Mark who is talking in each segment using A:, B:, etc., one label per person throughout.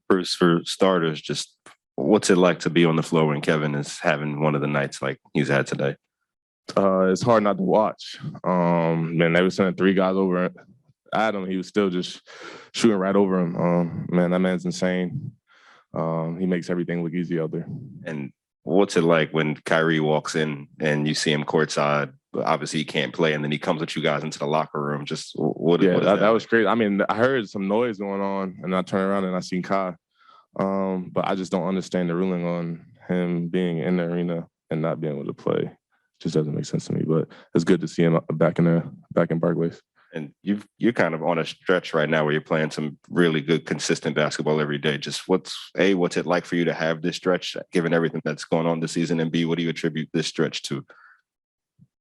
A: Bruce, for starters, just what's it like to be on the floor when Kevin is having one of the nights like he's had today?
B: It's hard not to watch. Man, they were sending three guys over at him. He was still just shooting right over him. Man, that man's insane. He makes everything look easy out there.
A: And what's it like when Kyrie walks in and you see him courtside? Obviously, he can't play, and then he comes with you guys into the locker room. Just what?
B: Yeah,
A: what is
B: that was crazy. I mean, I heard some noise going on, and I turned around and I seen Kai. But I just don't understand the ruling on him being in the arena and not being able to play. It just doesn't make sense to me. But it's good to see him back in Barclays.
A: And you're kind of on a stretch right now where you're playing some really good, consistent basketball every day. Just what's it like for you to have this stretch, given everything that's going on this season? And B, what do you attribute this stretch to?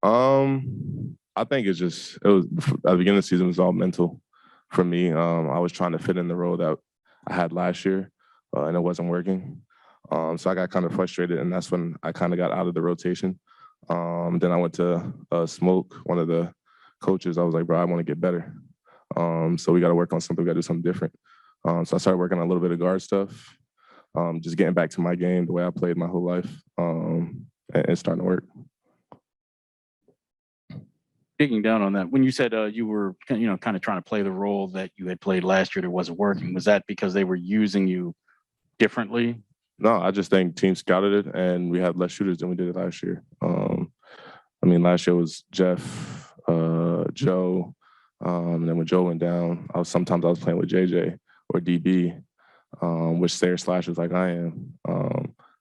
B: I think it was at the beginning of the season, it was all mental for me. I was trying to fit in the role that I had last year, and it wasn't working. So I got kind of frustrated, and that's when I kind of got out of the rotation. Then I went to Smoke, one of the coaches. I was like, bro, I want to get better. So we got to work on something. We got to do something different. So I started working on a little bit of guard stuff, just getting back to my game, the way I played my whole life, and it's starting to work.
C: Digging down on that, when you said you were, kind of trying to play the role that you had played last year that wasn't working, was that because they were using you differently?
B: No, I just think teams scouted it, and we had less shooters than we did last year. I mean, last year was Jeff, Joe, and then when Joe went down, sometimes I was playing with JJ or DB, which they're slashers like I am.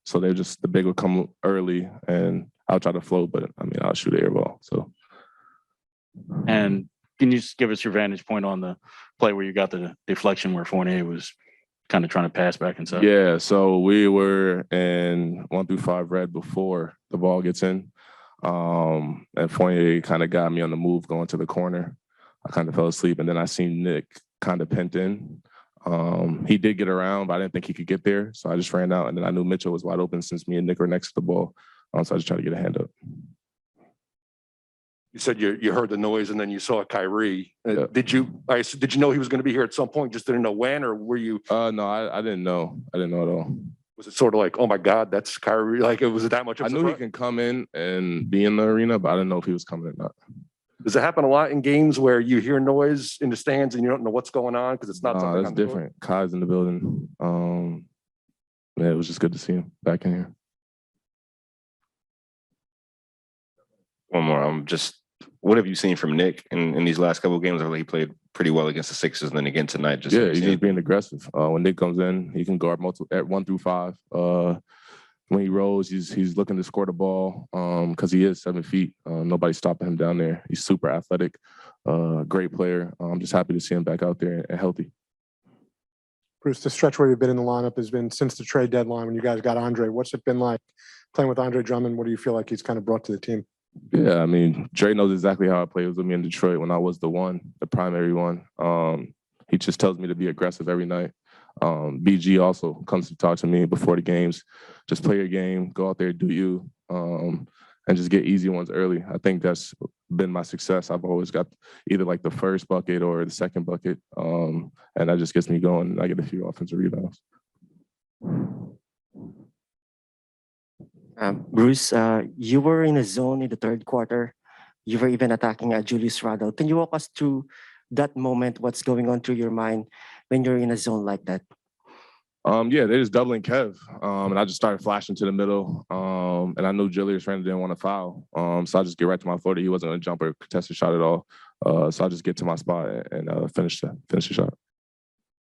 B: So they're just, the big would come early, and I'll try to float, but I mean, I'll shoot an air ball. So.
C: And can you just give us your vantage point on the play where you got the deflection where Fournier was kind of trying to pass back inside?
B: Yeah, so we were in 1 through 5 red before the ball gets in. And Fournier kind of got me on the move going to the corner. I kind of fell asleep, and then I seen Nick kind of pent in. He did get around, but I didn't think he could get there. So I just ran out, and then I knew Mitchell was wide open since me and Nick were next to the ball. So I just tried to get a hand up.
D: You said you heard the noise and then you saw Kyrie.
B: Yeah.
D: Did you know he was going to be here at some point? Just didn't know when, or were you?
B: No, I didn't know. I didn't know at all.
D: Was it sort of like, oh my God, that's Kyrie? Like, was it that much of a
B: surprise? I knew he can come in and be in the arena, but I didn't know if he was coming or not.
D: Does it happen a lot in games where you hear noise in the stands and you don't know what's going on because it's not something?
B: That's different. Kai's in the building. Yeah, it was just good to see him back in here.
A: One more. What have you seen from Nick in these last couple of games? I really, he played pretty well against the Sixers, and then again tonight.
B: He's just being aggressive. When Nick comes in, he can guard multiple at 1 through 5. When he rolls, he's looking to score the ball because he is 7 feet. Nobody's stopping him down there. He's super athletic, great player. I'm just happy to see him back out there and healthy.
E: Bruce, the stretch where you've been in the lineup has been since the trade deadline when you guys got Andre. What's it been like playing with Andre Drummond? What do you feel like he's kind of brought to the team?
B: Yeah, I mean, Dre knows exactly how I played with me in Detroit when I was the primary one. He just tells me to be aggressive every night. BG also comes to talk to me before the games. Just play your game, go out there, do you, and just get easy ones early. I think that's been my success. I've always got either like the first bucket or the second bucket, and that just gets me going. I get a few offensive rebounds.
F: Bruce, you were in a zone in the third quarter. You were even attacking Julius Randle. Can you walk us through that moment? What's going on through your mind when you're in a zone like that?
B: Yeah, they're just doubling Kev, and I just started flashing to the middle, and I knew Julius Randle didn't want to foul, so I just get right to my floater. He wasn't going to jump or contest a shot at all, so I just get to my spot and finish the shot.